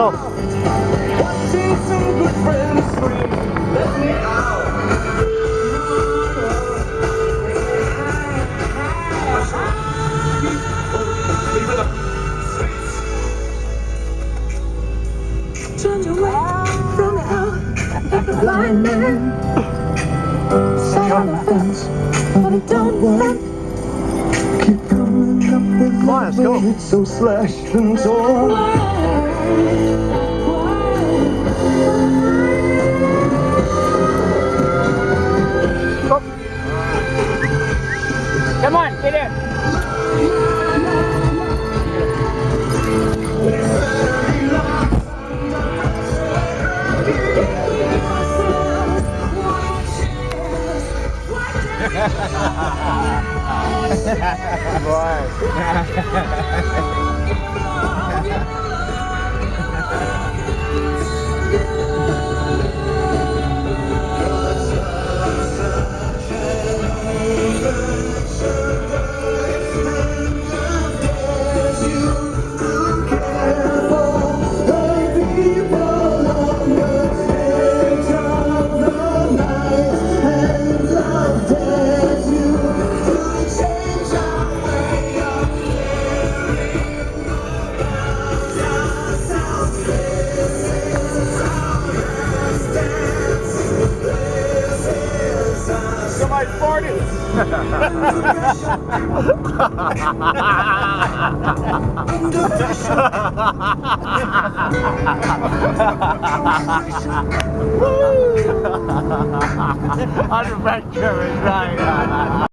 go. Watching some good friends scream, let me out. Leave it up. Turned away from hell like a blind man. Sat on the fence, but it don't work. Keep coming up with Come on, let's go. it's so slashed and torn. Come on, get in. Somebody farted. Under pressure is right.